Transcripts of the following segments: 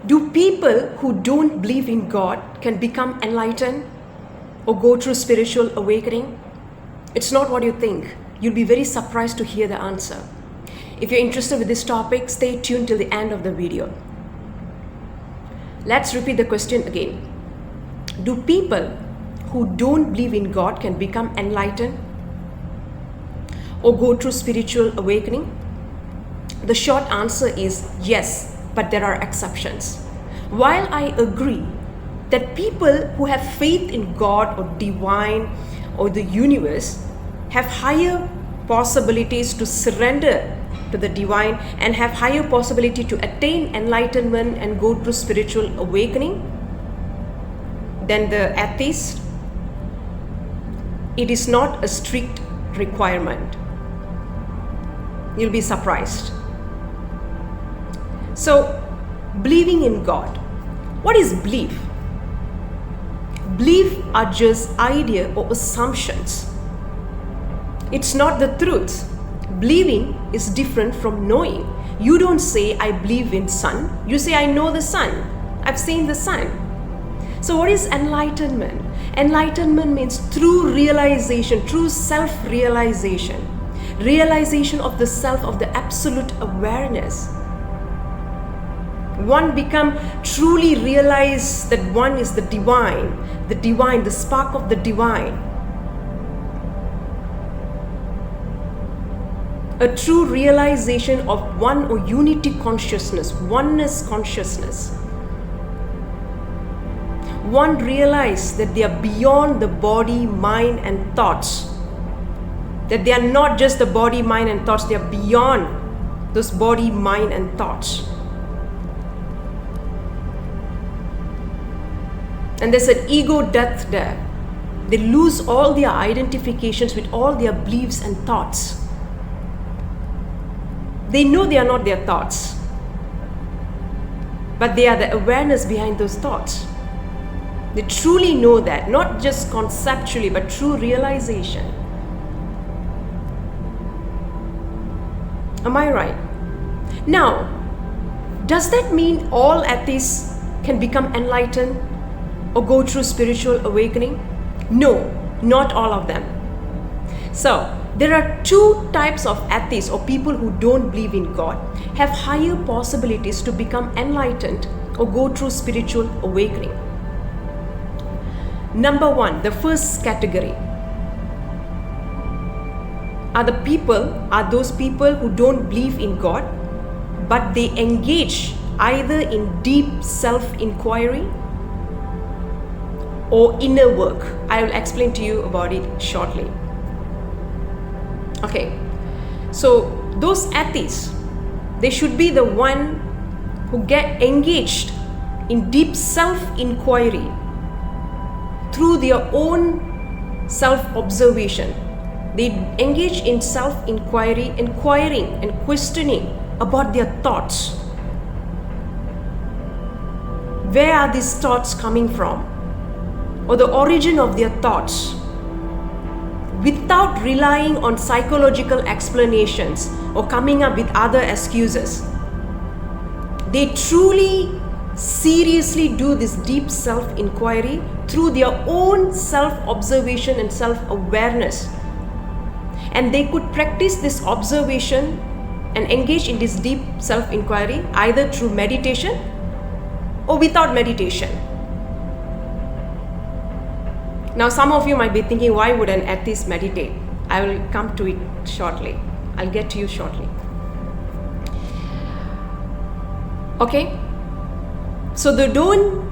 Do people who don't believe in God can become enlightened or go through spiritual awakening? It's not what you think. You'll be very surprised to hear the answer. If you're interested with this topic, stay tuned till the end of the video. Let's repeat the question again. Do people who don't believe in God can become enlightened or go through spiritual awakening? The short answer is yes, but there are exceptions. While I agree that people who have faith in God or divine or the universe have higher possibilities to surrender to the divine and have higher possibility to attain enlightenment and go through spiritual awakening than the atheist, it is not a strict requirement. You'll be surprised. So, believing in God. What is belief? Belief are just idea or assumptions. It's not the truth. Believing is different from knowing. You don't say, I believe in sun. You say, I know the sun. I've seen the sun. So what is enlightenment? Enlightenment means true realization, true self-realization. Realization of the self, of the absolute awareness. One become truly realize that one is the divine, the spark of the divine. A true realization of one or unity consciousness, oneness consciousness. One realize that they are beyond the body, mind and thoughts. That they are not just the body, mind and thoughts, they are beyond those body, mind and thoughts. And there's an ego death there. They lose all their identifications with all their beliefs and thoughts. They know they are not their thoughts, but they are the awareness behind those thoughts. They truly know that, not just conceptually, but true realization. Am I right? Now, does that mean all atheists can become enlightened or go through spiritual awakening? No, not all of them. So, there are two types of atheists or people who don't believe in God, have higher possibilities to become enlightened or go through spiritual awakening. Number one, the first category are those people who don't believe in God, but they engage either in deep self-inquiry or inner work. I will explain to you about it shortly. Okay, so those atheists, they should be the one who get engaged in deep self-inquiry through their own self-observation. They engage in self-inquiry, inquiring and questioning about their thoughts. Where are these thoughts coming from? Or the origin of their thoughts, without relying on psychological explanations or coming up with other excuses. They truly, seriously do this deep self-inquiry through their own self-observation and self-awareness. And they could practice this observation and engage in this deep self-inquiry either through meditation or without meditation. Now, some of you might be thinking, why would an atheist meditate? I will come to it shortly. I'll get to you shortly. Okay? So they don't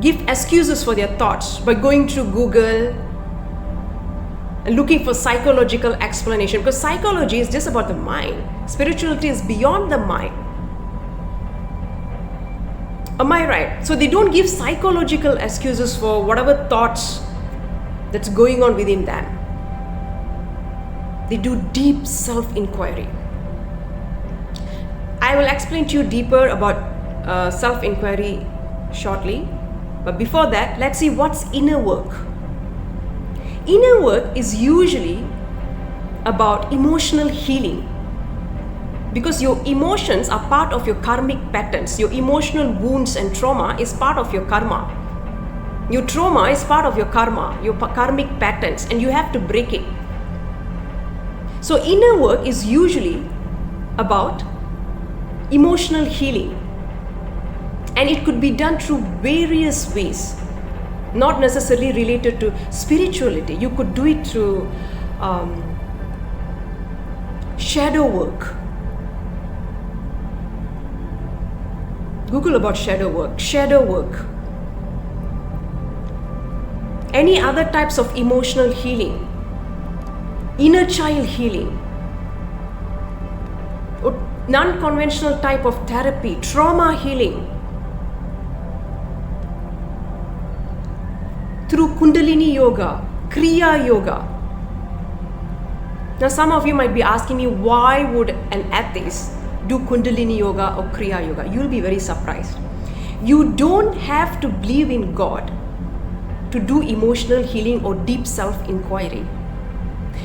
give excuses for their thoughts by going through Google and looking for psychological explanation, because psychology is just about the mind. Spirituality is beyond the mind. Am I right? So they don't give psychological excuses for whatever thoughts that's going on within them. They do deep self-inquiry. I will explain to you deeper about self-inquiry shortly. But before that, let's see what's inner work. Inner work is usually about emotional healing. Because your emotions are part of your karmic patterns. Your emotional wounds and trauma is part of your karma. Your trauma is part of your karma, your karmic patterns, and you have to break it. So inner work is usually about emotional healing. And it could be done through various ways, not necessarily related to spirituality. You could do it through shadow work. Google about shadow work. Shadow work. Any other types of emotional healing. Inner child healing. Or non-conventional type of therapy. Trauma healing. Through Kundalini Yoga, Kriya Yoga. Now some of you might be asking me, why would an atheist do Kundalini Yoga or Kriya Yoga? You'll be very surprised. You don't have to believe in God to do emotional healing or deep self-inquiry.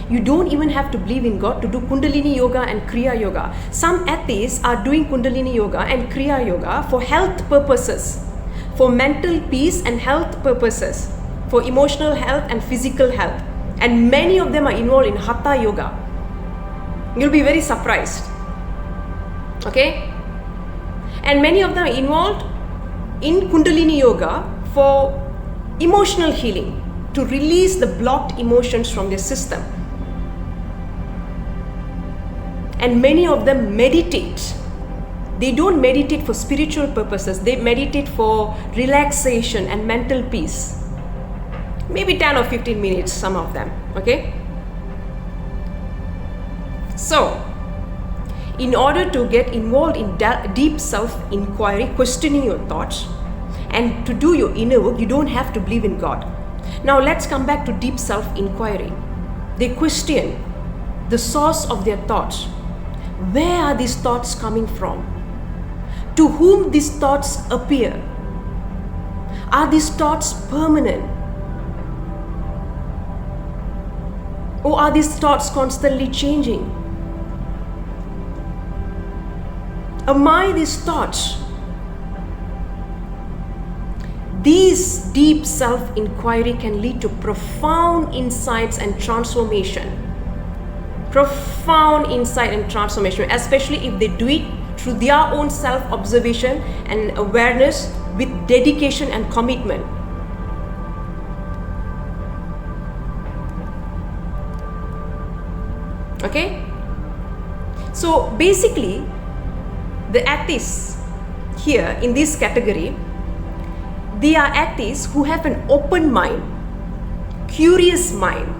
You don't even have to believe in God to do Kundalini Yoga and Kriya Yoga. Some atheists are doing Kundalini Yoga and Kriya Yoga for health purposes, for mental peace and health purposes, for emotional health and physical health. And many of them are involved in Hatha Yoga. You'll be very surprised. Okay? And many of them are involved in Kundalini Yoga for emotional healing, to release the blocked emotions from their system. And many of them meditate. They don't meditate for spiritual purposes. They meditate for relaxation and mental peace. Maybe 10 or 15 minutes, some of them. Okay? So, in order to get involved in deep self-inquiry, questioning your thoughts, and to do your inner work, you don't have to believe in God. Now let's come back to deep self-inquiry. They question the source of their thoughts. Where are these thoughts coming from? To whom these thoughts appear? Are these thoughts permanent? Or are these thoughts constantly changing? Am I these thoughts? These deep self-inquiry can lead to profound insights and transformation. Profound insight and transformation, especially if they do it through their own self-observation and awareness with dedication and commitment. Okay? So basically, the atheists here in this category, they are atheists who have an open mind, curious mind.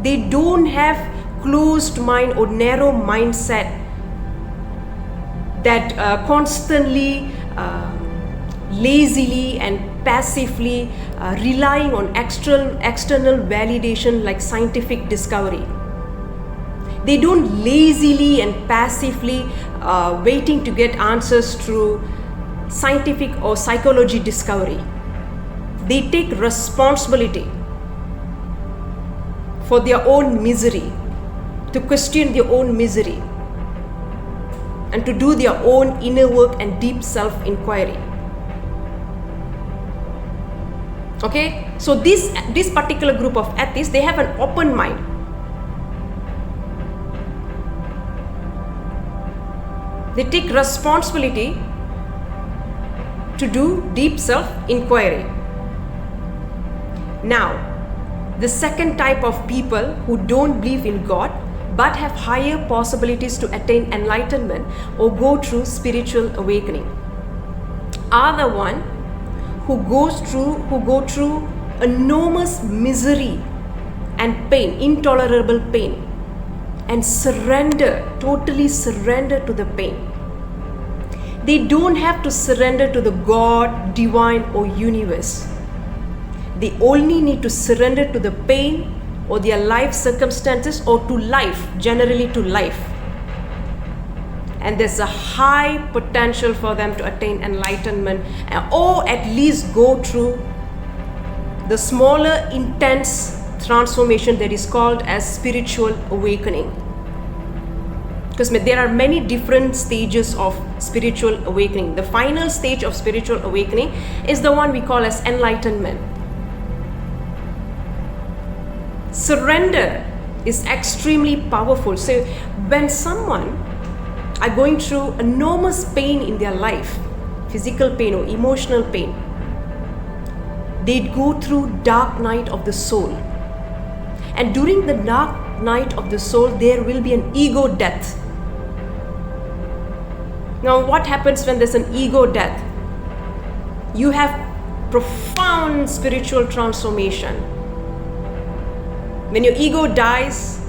They don't have closed mind or narrow mindset that constantly, lazily and passively relying on external validation like scientific discovery. They don't lazily and passively waiting to get answers through scientific or psychology discovery. They take responsibility for their own misery, to question their own misery, and to do their own inner work and deep self-inquiry. Okay, so this particular group of atheists, they have an open mind. They take responsibility to do deep self-inquiry. Now, the second type of people who don't believe in God but have higher possibilities to attain enlightenment or go through spiritual awakening are the one who go through enormous misery and pain, intolerable pain, and totally surrender to the pain. They don't have to surrender to the God, divine, or universe. They only need to surrender to the pain or their life circumstances or to life, generally to life. And there's a high potential for them to attain enlightenment or at least go through the smaller, intense transformation that is called as spiritual awakening. Because there are many different stages of spiritual awakening. The final stage of spiritual awakening is the one we call as enlightenment. Surrender is extremely powerful. So when someone are going through enormous pain in their life, physical pain or emotional pain, they go through dark night of the soul. And during the dark night of the soul, there will be an ego death. Now, what happens when there's an ego death? You have profound spiritual transformation. When your ego dies,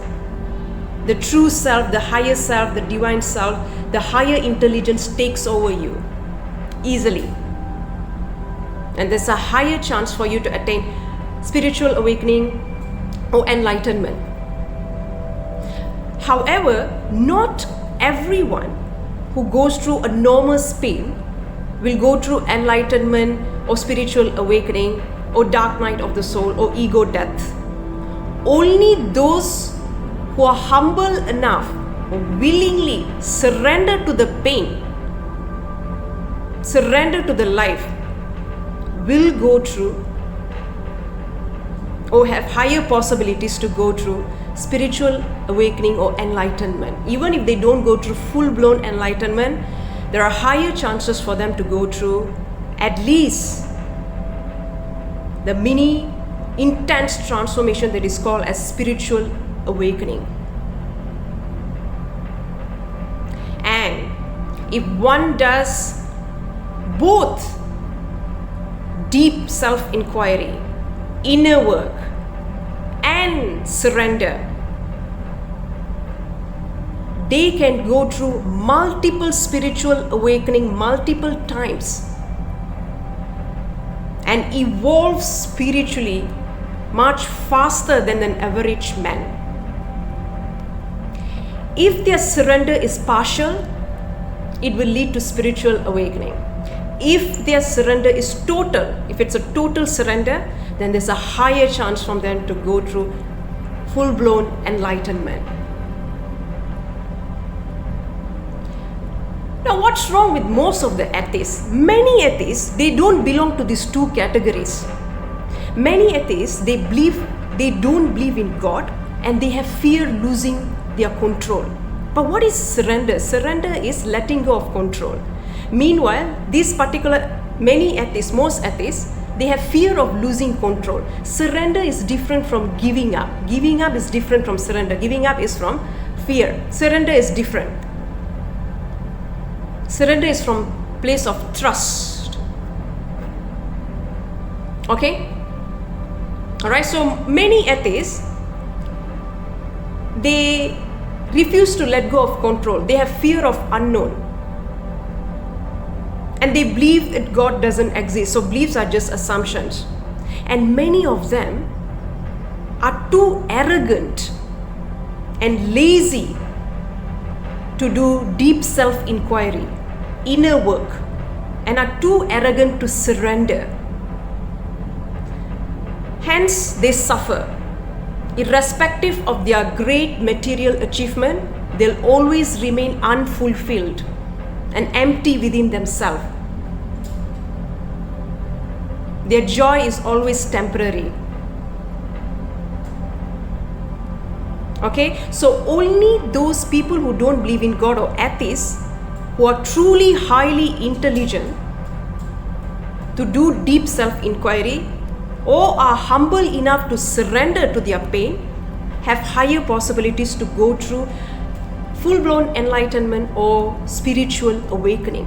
the true self, the higher self, the divine self, the higher intelligence takes over you easily. And there's a higher chance for you to attain spiritual awakening or enlightenment. However, not everyone who goes through enormous pain will go through enlightenment or spiritual awakening or dark night of the soul or ego death. Only those who are humble enough or willingly surrender to the pain, surrender to the life, will go through or have higher possibilities to go through spiritual awakening or enlightenment. Even if they don't go through full-blown enlightenment, there are higher chances for them to go through at least the mini intense transformation that is called as spiritual awakening. And if one does both deep self-inquiry, inner work, and surrender, they can go through multiple spiritual awakening multiple times and evolve spiritually much faster than an average man. If their surrender is partial, it will lead to spiritual awakening. If their surrender is total, if it's a total surrender, then there's a higher chance for them to go through full-blown enlightenment. Now, what's wrong with most of the atheists? Many atheists, they don't belong to these two categories. Many atheists, they don't believe in God and they have fear losing their control. But what is surrender? Surrender is letting go of control. Meanwhile, many atheists, most atheists, they have fear of losing control. Surrender is different from giving up. Giving up is different from surrender. Giving up is from fear. Surrender is different. Surrender is from place of trust. Okay? Alright, so many atheists, they refuse to let go of control. They have fear of unknown. And they believe that God doesn't exist. So beliefs are just assumptions. And many of them are too arrogant and lazy to do deep self-inquiry, inner work, and are too arrogant to surrender. Hence, they suffer. Irrespective of their great material achievement, they'll always remain unfulfilled and empty within themselves. Their joy is always temporary. Okay, so only those people who don't believe in God or atheists, who are truly highly intelligent to do deep self-inquiry or are humble enough to surrender to their pain, have higher possibilities to go through full-blown enlightenment or spiritual awakening.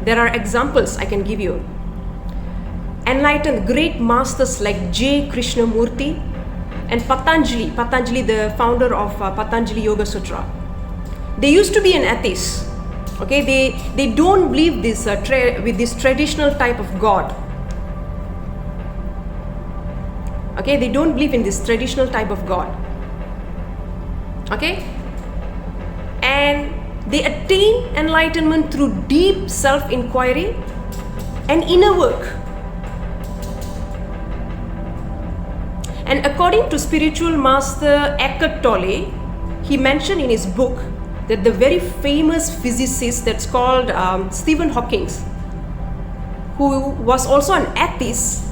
There are examples I can give you. Enlightened great masters like J. Krishnamurti and Patanjali, the founder of Patanjali Yoga Sutra. They used to be an atheist. Okay, they don't believe this with this traditional type of God. Okay, they don't believe in this traditional type of God. Okay, and they attain enlightenment through deep self-inquiry and inner work. And according to spiritual master Eckhart Tolle, he mentioned in his book that the very famous physicist that's called Stephen Hawking, who was also an atheist,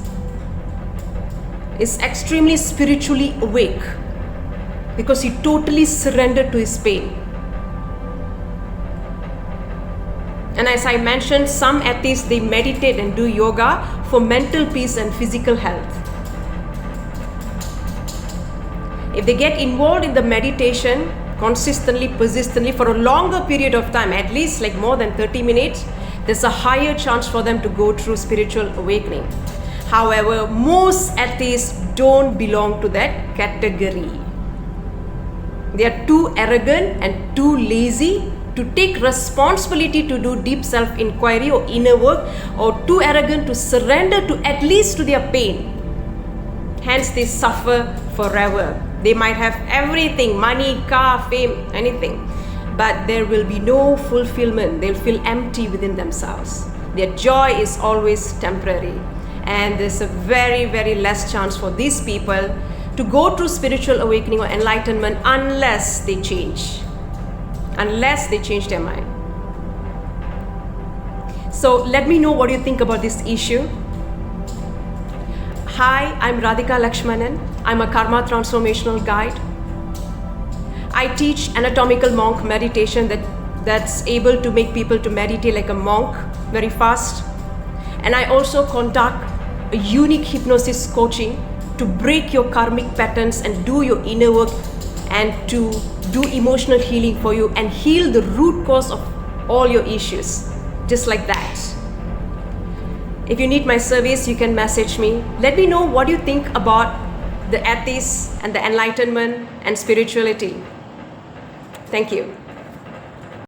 is extremely spiritually awake because he totally surrendered to his pain. And as I mentioned, some atheists, they meditate and do yoga for mental peace and physical health. If they get involved in the meditation consistently, persistently for a longer period of time, at least like more than 30 minutes, there's a higher chance for them to go through spiritual awakening. However, most atheists don't belong to that category. They are too arrogant and too lazy to take responsibility to do deep self-inquiry or inner work, or too arrogant to surrender to at least to their pain. Hence, they suffer forever. They might have everything, money, car, fame, anything, but there will be no fulfillment. They'll feel empty within themselves. Their joy is always temporary. And there's a very, very less chance for these people to go through spiritual awakening or enlightenment unless they change. Unless they change their mind. So let me know what you think about this issue. Hi, I'm Radhika Lakshmanan. I'm a Karma Transformational Guide. I teach anatomical monk meditation that's able to make people to meditate like a monk very fast. And I also conduct a unique hypnosis coaching to break your karmic patterns and do your inner work and to do emotional healing for you and heal the root cause of all your issues, just like that. If you need my service, you can message me. Let me know what you think about the atheists and the enlightenment and spirituality. Thank you.